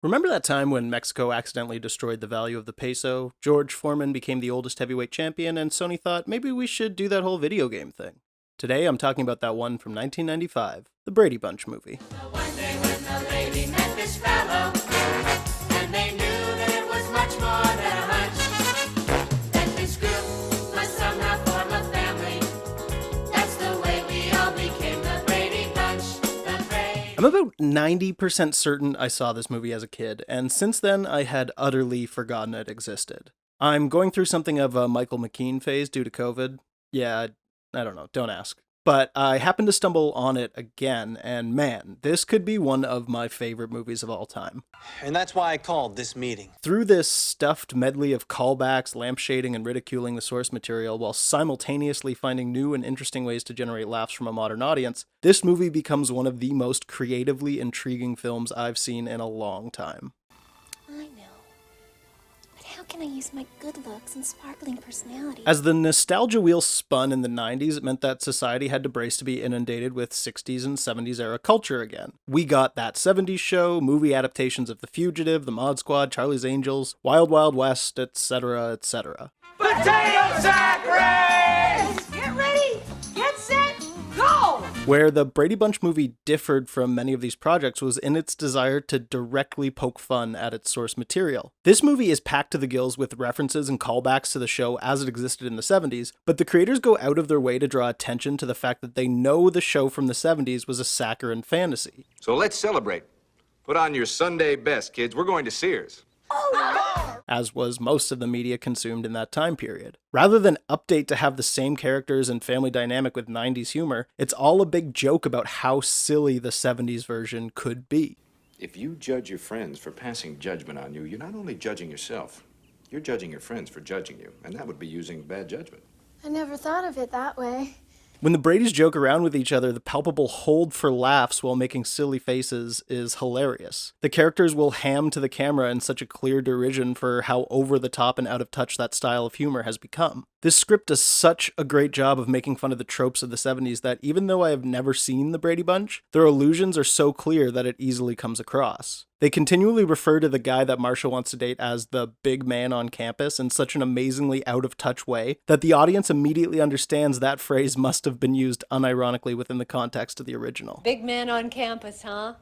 Remember that time when Mexico accidentally destroyed the value of the peso? George Foreman became the oldest heavyweight champion, and Sony thought maybe we should do that whole video game thing. Today I'm talking about that one from 1995, the Brady Bunch movie. One day when the lady met this fellow, and they knew that it was much more than a hunch, that this group must somehow form a family. That's the way we all became the Brady Bunch, the Brady. I'm about 90% certain I saw this movie as a kid, and since then I had utterly forgotten it existed. I'm going through something of a Michael McKean phase due to COVID. Yeah, I don't know, don't ask. But I happened to stumble on it again, and man, this could be one of my favorite movies of all time. And that's why I called this meeting. Through this stuffed medley of callbacks, lampshading, and ridiculing the source material, while simultaneously finding new and interesting ways to generate laughs from a modern audience, this movie becomes one of the most creatively intriguing films I've seen in a long time. I know. But how can I use my good looks and sparkling personality? As the nostalgia wheel spun in the 90s, it meant that society had to brace to be inundated with 60s and 70s era culture again. We got That 70s Show, movie adaptations of The Fugitive, The Mod Squad, Charlie's Angels, Wild Wild West, etc., etc. Potato sack race! Get ready, get set, go! Where the Brady Bunch movie differed from many of these projects was in its desire to directly poke fun at its source material. This movie is packed to the gills with references and callbacks to the show as it existed in the 70s, but the creators go out of their way to draw attention to the fact that they know the show from the 70s was a saccharine fantasy. So let's celebrate. Put on your Sunday best, kids. We're going to Sears. As was most of the media consumed in that time period. Rather than update to have the same characters and family dynamic with 90s humor, it's all a big joke about how silly the 70s version could be. If you judge your friends for passing judgment on you, you're not only judging yourself, you're judging your friends for judging you, and that would be using bad judgment. I never thought of it that way. When the Bradys joke around with each other, the palpable hold for laughs while making silly faces is hilarious. The characters will ham to the camera in such a clear derision for how over the top and out of touch that style of humor has become. This script does such a great job of making fun of the tropes of the 70s that even though I have never seen the Brady Bunch, their allusions are so clear that it easily comes across. They continually refer to the guy that Marsha wants to date as the big man on campus in such an amazingly out-of-touch way that the audience immediately understands that phrase must have been used unironically within the context of the original. Big man on campus, huh?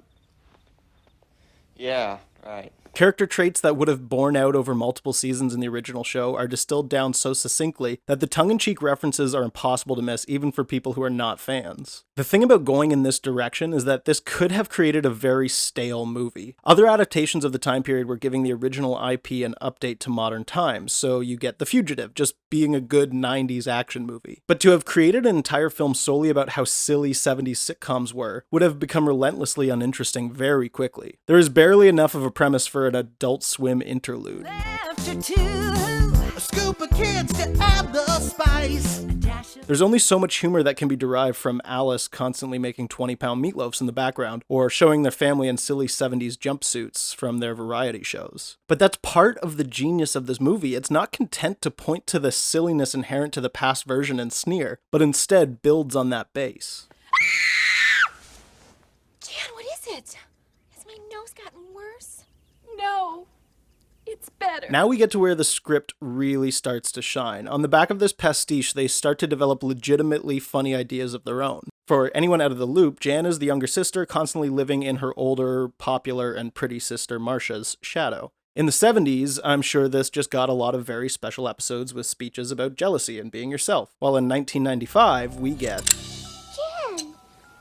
Yeah, right. Character traits that would have borne out over multiple seasons in the original show are distilled down so succinctly that the tongue-in-cheek references are impossible to miss even for people who are not fans. The thing about going in this direction is that this could have created a very stale movie. Other adaptations of the time period were giving the original IP an update to modern times, so you get The Fugitive, just being a good 90s action movie. But to have created an entire film solely about how silly 70s sitcoms were would have become relentlessly uninteresting very quickly. There is barely enough of a premise for an Adult Swim interlude. After two, a scoop of kids to add the spice. There's only so much humor that can be derived from Alice constantly making 20-pound meatloafs in the background, or showing their family in silly 70s jumpsuits from their variety shows. But that's part of the genius of this movie. It's not content to point to the silliness inherent to the past version and sneer, but instead builds on that base. Jan, what is it? Has my nose gotten worse? No, it's better. Now we get to where the script really starts to shine. On the back of this pastiche, they start to develop legitimately funny ideas of their own. For anyone out of the loop, Jan is the younger sister, constantly living in her older, popular, and pretty sister Marsha's shadow. In the 70s, I'm sure this just got a lot of very special episodes with speeches about jealousy and being yourself. While in 1995, we get... Jan,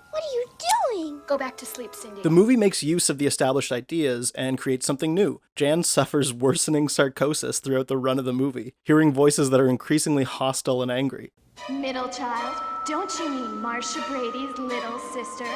what are you doing? Go back to sleep, Cindy. The movie makes use of the established ideas and creates something new. Jan suffers worsening sarcosis throughout the run of the movie, hearing voices that are increasingly hostile and angry. Middle child, don't you mean Marsha Brady's little sister?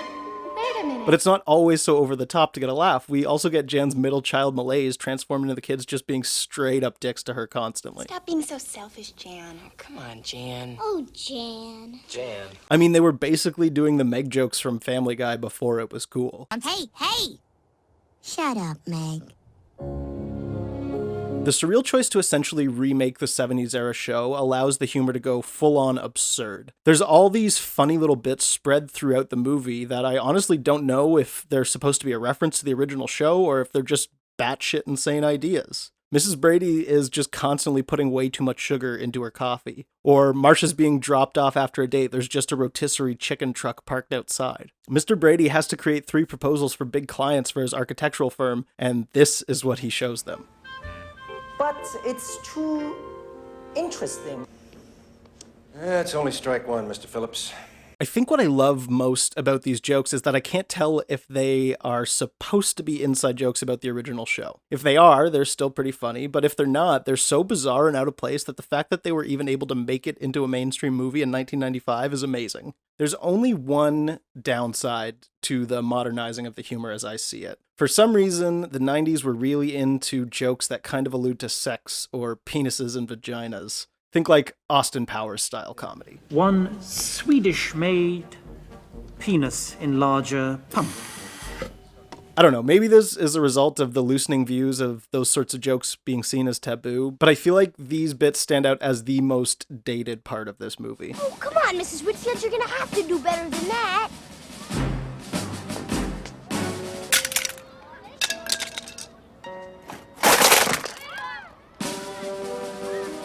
Wait a minute. But it's not always so over the top to get a laugh. We also get Jan's middle child malaise transformed into the kids just being straight up dicks to her constantly. Stop being so selfish, Jan. Come on, Jan. Oh, Jan. Jan. I mean, they were basically doing the Meg jokes from Family Guy before it was cool. Hey! Shut up, Meg. The surreal choice to essentially remake the 70s era show allows the humor to go full-on absurd. There's all these funny little bits spread throughout the movie that I honestly don't know if they're supposed to be a reference to the original show or if they're just batshit insane ideas. Mrs. Brady is just constantly putting way too much sugar into her coffee. Or Marcia's being dropped off after a date, there's just a rotisserie chicken truck parked outside. Mr. Brady has to create 3 proposals for big clients for his architectural firm, and this is what he shows them. But it's too interesting. It's only strike one, Mr. Phillips. I think what I love most about these jokes is that I can't tell if they are supposed to be inside jokes about the original show. If they are, they're still pretty funny, but if they're not, they're so bizarre and out of place that the fact that they were even able to make it into a mainstream movie in 1995 is amazing. There's only one downside to the modernizing of the humor as I see it. For some reason, the 90s were really into jokes that kind of allude to sex or penises and vaginas. Think like Austin Powers style comedy. One Swedish-made penis enlarger pump. I don't know, maybe this is a result of the loosening views of those sorts of jokes being seen as taboo, but I feel like these bits stand out as the most dated part of this movie. Oh, come on, Mrs. Whitfield, you're gonna have to do better than that.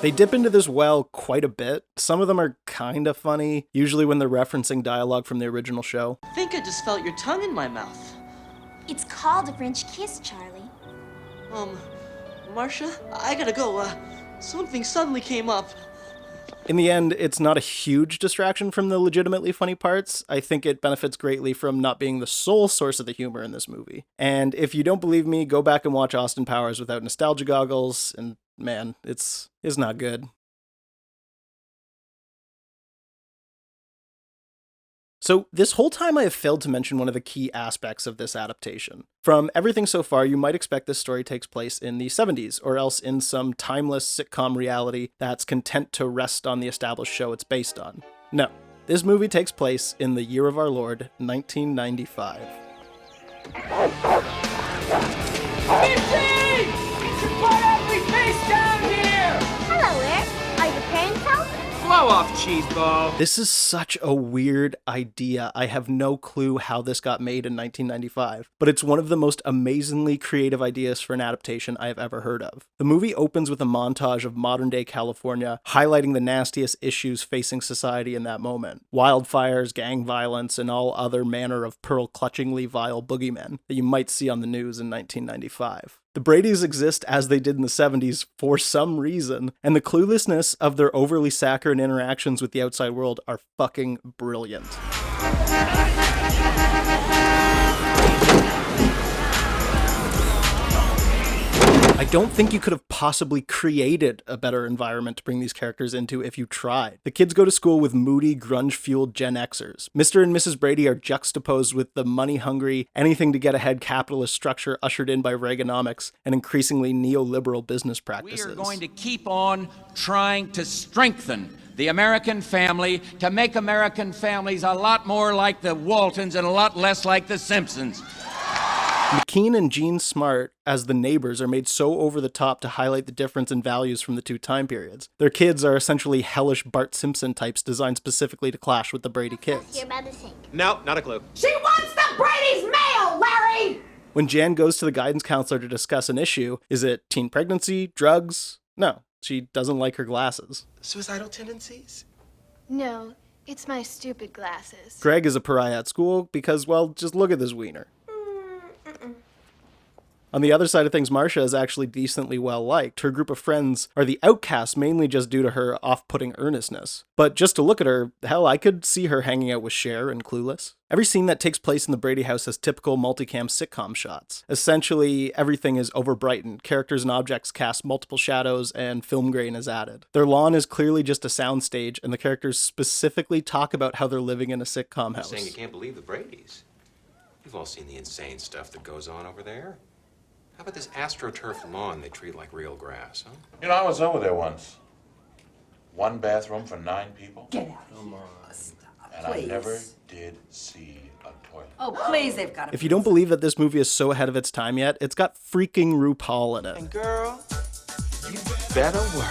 They dip into this well quite a bit. Some of them are kind of funny, usually when they're referencing dialogue from the original show. I think I just felt your tongue in my mouth. It's called a French kiss, Charlie. Marcia, I gotta go. Something suddenly came up. In the end, it's not a huge distraction from the legitimately funny parts. I think it benefits greatly from not being the sole source of the humor in this movie. And if you don't believe me, go back and watch Austin Powers without nostalgia goggles, and man, it's not good. So this whole time I have failed to mention one of the key aspects of this adaptation. From everything so far, you might expect this story takes place in the 70s, or else in some timeless sitcom reality that's content to rest on the established show it's based on. No, this movie takes place in the year of our Lord, 1995. Hello, Eric. Are your parents home? Blow off, cheeseball. This is such a weird idea. I have no clue how this got made in 1995, but it's one of the most amazingly creative ideas for an adaptation I have ever heard of. The movie opens with a montage of modern-day California, highlighting the nastiest issues facing society in that moment. Wildfires, gang violence, and all other manner of pearl-clutchingly vile boogeymen that you might see on the news in 1995. The Bradys exist as they did in the 70s for some reason, and the cluelessness of their overly saccharine interactions with the outside world are fucking brilliant. I don't think you could have possibly created a better environment to bring these characters into if you tried. The kids go to school with moody, grunge-fueled Gen Xers. Mr. and Mrs. Brady are juxtaposed with the money-hungry, anything-to-get-ahead capitalist structure ushered in by Reaganomics and increasingly neoliberal business practices. We are going to keep on trying to strengthen the American family, to make American families a lot more like the Waltons and a lot less like the Simpsons. McKean and Jean Smart, as the neighbors, are made so over the top to highlight the difference in values from the two time periods. Their kids are essentially hellish Bart Simpson types designed specifically to clash with the Brady kids. You're about to sink. No, not a clue. She wants the Brady's mail, Larry! When Jan goes to the guidance counselor to discuss an issue, is it teen pregnancy, drugs? No, she doesn't like her glasses. Suicidal tendencies? No, it's my stupid glasses. Greg is a pariah at school because, well, just look at this wiener. On the other side of things, Marcia is actually decently well-liked. Her group of friends are the outcasts mainly just due to her off-putting earnestness. But just to look at her, hell, I could see her hanging out with Cher and Clueless. Every scene that takes place in the Brady house has typical multicam sitcom shots. Essentially, everything is over-brightened. Characters and objects cast multiple shadows, and film grain is added. Their lawn is clearly just a soundstage, and the characters specifically talk about how they're living in a sitcom house. You're saying you can't believe the Bradys. You've all seen the insane stuff that goes on over there. How about this AstroTurf lawn they treat like real grass, huh? You know, I was over there once. One bathroom for 9 people. Get out. Come on, stop. And Please. I never did see a toilet. Oh, please, they've got to. If you don't believe that this movie is so ahead of its time yet, it's got freaking RuPaul in it. And girl, you better work.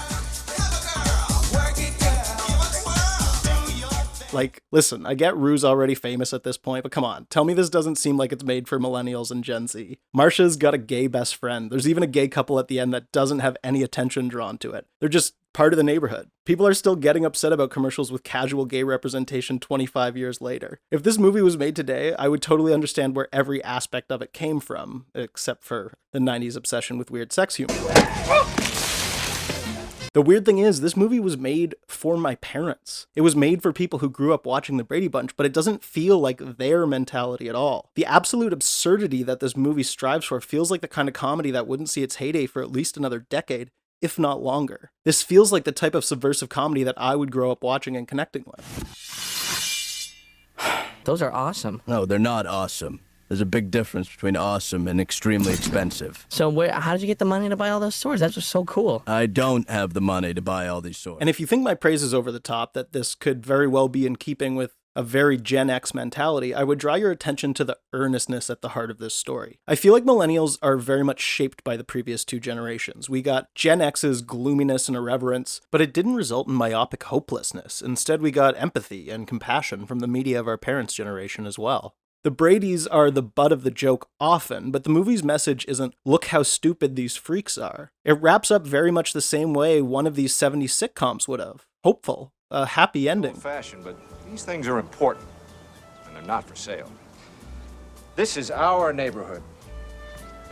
Like, listen, I get Rue's already famous at this point, but come on, tell me this doesn't seem like it's made for millennials and Gen Z. Marsha's got a gay best friend. There's even a gay couple at the end that doesn't have any attention drawn to it. They're just part of the neighborhood. People are still getting upset about commercials with casual gay representation 25 years later. If this movie was made today, I would totally understand where every aspect of it came from, except for the 90s obsession with weird sex humor. The weird thing is, this movie was made for my parents. It was made for people who grew up watching the Brady Bunch, but it doesn't feel like their mentality at all. The absolute absurdity that this movie strives for feels like the kind of comedy that wouldn't see its heyday for at least another decade, if not longer. This feels like the type of subversive comedy that I would grow up watching and connecting with. Those are awesome. No, they're not awesome. There's a big difference between awesome and extremely expensive. So how did you get the money to buy all those swords? That's just so cool. I don't have the money to buy all these swords. And if you think my praise is over the top, that this could very well be in keeping with a very Gen X mentality, I would draw your attention to the earnestness at the heart of this story. I feel like millennials are very much shaped by the previous two generations. We got Gen X's gloominess and irreverence, but it didn't result in myopic hopelessness. Instead, we got empathy and compassion from the media of our parents' generation as well. The Bradys are the butt of the joke often, but the movie's message isn't, look how stupid these freaks are. It wraps up very much the same way one of these 70s sitcoms would have. Hopeful. A happy ending. Old-fashioned, but these things are important, and they're not for sale. This is our neighborhood,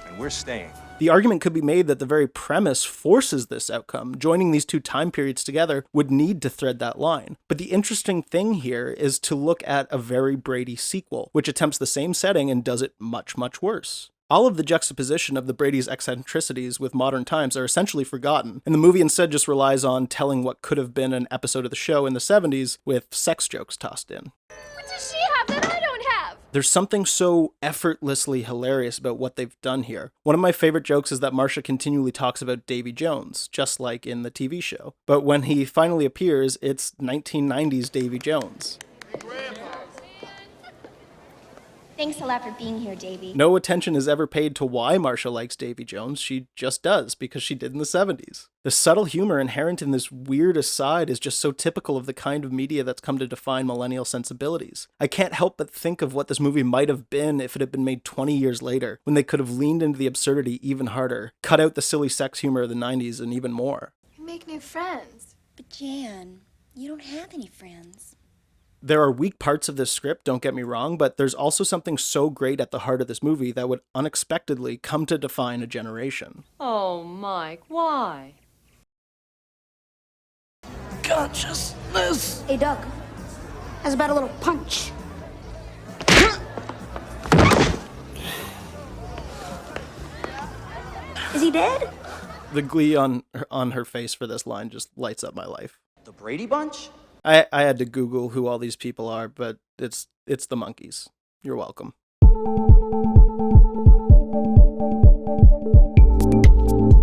and we're staying. The argument could be made that the very premise forces this outcome. Joining these two time periods together would need to thread that line. But the interesting thing here is to look at a very Brady sequel, which attempts the same setting and does it much, much worse. All of the juxtaposition of the Brady's eccentricities with modern times are essentially forgotten, and the movie instead just relies on telling what could have been an episode of the show in the 70s with sex jokes tossed in. What does she have that I don't have? There's something so effortlessly hilarious about what they've done here. One of my favorite jokes is that Marsha continually talks about Davy Jones, just like in the TV show. But when he finally appears, it's 1990s Davy Jones. Thanks a lot for being here, Davy. No attention is ever paid to why Marsha likes Davy Jones. She just does, because she did in the 70s. The subtle humor inherent in this weird aside is just so typical of the kind of media that's come to define millennial sensibilities. I can't help but think of what this movie might have been if it had been made 20 years later, when they could have leaned into the absurdity even harder, cut out the silly sex humor of the 90s and even more. You make new friends. But Jan, you don't have any friends. There are weak parts of this script, don't get me wrong, but there's also something so great at the heart of this movie that would unexpectedly come to define a generation. Oh, Mike, why? Consciousness. Hey, Doug. How's about a little punch? Is he dead? The glee on her face for this line just lights up my life. The Brady Bunch? I had to Google who all these people are, but it's the Monkees. You're welcome.